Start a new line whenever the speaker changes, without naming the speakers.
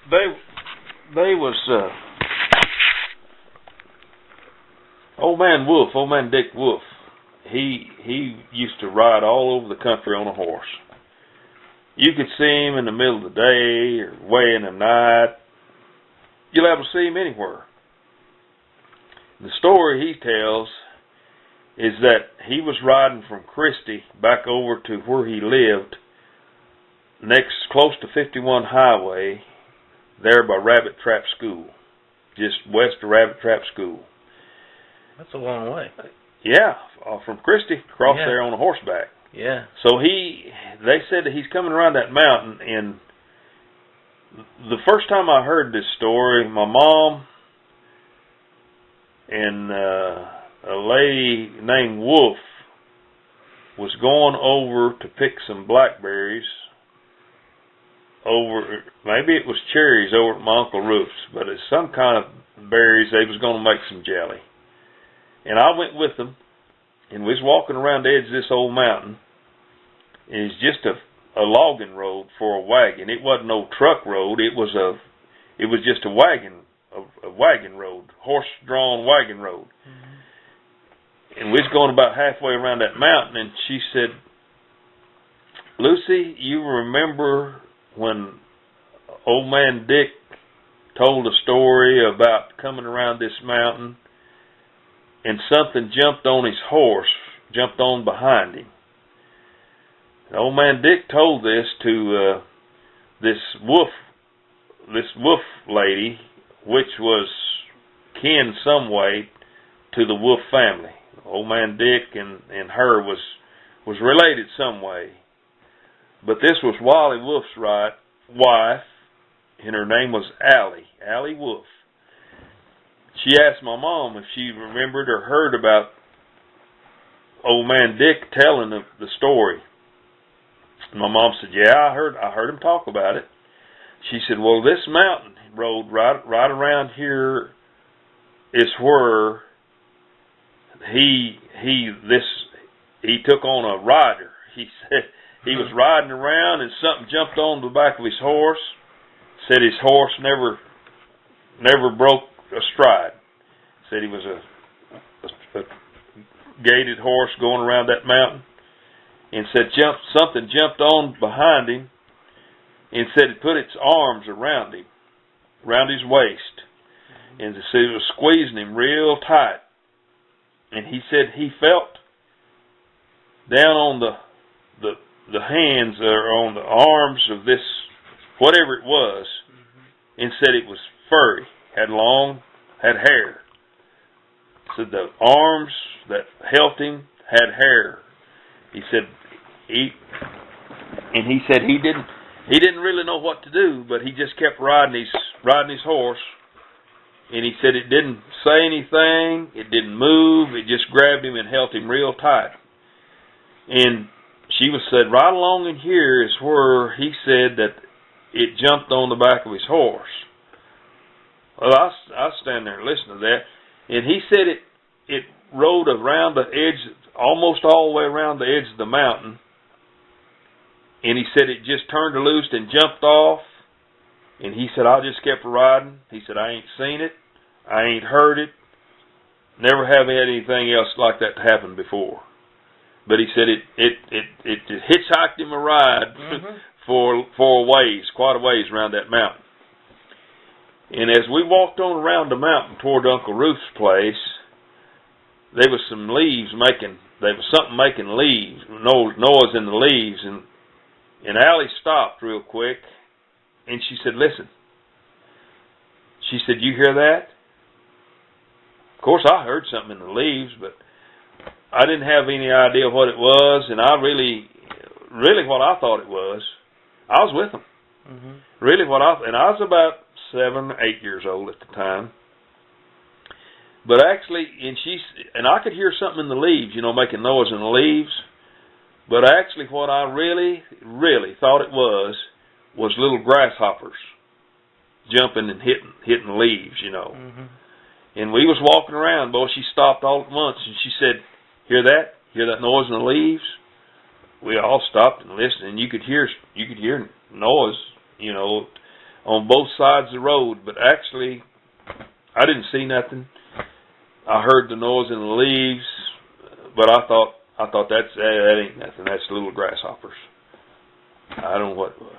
they was old man Dick Wolf. He used to ride all over the country on a horse. You could see him in the middle of the day or way in the night. You'll be able to see him anywhere. The story he tells is that he was riding from Christie back over to where he lived, close to 51 Highway, there by Rabbit Trap School, just west of Rabbit Trap School.
That's a long way.
Yeah, from Christie, across there on a horseback.
Yeah.
So they said that he's coming around that mountain, and the first time I heard this story, my mom and a lady named Wolf was going over to pick some blackberries over, maybe it was cherries over at my Uncle Ruth's, but it's some kind of berries. They was going to make some jelly. And I went with them, and we was walking around the edge of this old mountain, and it's just a logging road for a wagon. It wasn't no truck road. It was just a wagon road, horse-drawn wagon road. Mm-hmm. And we was going about halfway around that mountain, and she said, "Lucy, you remember when old man Dick told a story about coming around this mountain, and something jumped on his horse, jumped on behind him?" And old man Dick told this to this wolf lady, which was kin some way to the Wolf family. Old man Dick and her was related some way. But this was Wally Wolf's wife, and her name was Allie Wolf. She asked my mom if she remembered or heard about old man Dick telling the story. And my mom said, "Yeah, I heard him talk about it." She said, "Well, this mountain road right around here is where he took on a rider." He said he was riding around and something jumped on the back of his horse. Said his horse never broke a stride. Said he was a gaited horse going around that mountain, and said something jumped on behind him, and said it put its arms around him, around his waist, and said it was squeezing him real tight. And he said he felt down on the hands or on the arms of this whatever it was, and said it was furry, had hair. Said the arms that held him had hair. He said he didn't really know what to do, but he just kept riding his horse. And he said it didn't say anything, it didn't move, it just grabbed him and held him real tight. And she said right along in here is where he said that it jumped on the back of his horse. Well, I stand there and listen to that. And he said it rode around the edge, almost all the way around the edge of the mountain. And he said it just turned loose and jumped off. And he said, I just kept riding. He said, I ain't seen it. I ain't heard it. Never have had anything else like that to happen before. But he said it hitchhiked him a ride for a ways, quite a ways around that mountain. And as we walked on around the mountain toward Uncle Ruth's place, there was some leaves there was something making leaves, noise in the leaves, and Allie stopped real quick, and she said, listen. She said, you hear that? Of course, I heard something in the leaves, but I didn't have any idea what it was, and I really what I thought it was, I was with them. Really and I was about 7 or 8 years old at the time. But actually, and I could hear something in the leaves, making noise in the leaves. But actually what I really, really thought it was little grasshoppers jumping and hitting the leaves, And we was walking around, boy, she stopped all at once, and she said, hear that? Hear that noise in the leaves? We all stopped and listened, and you could hear noise, on both sides of the road, but actually, I didn't see nothing. I heard the noise in the leaves, but I thought that ain't nothing. That's little grasshoppers. I don't know what it was.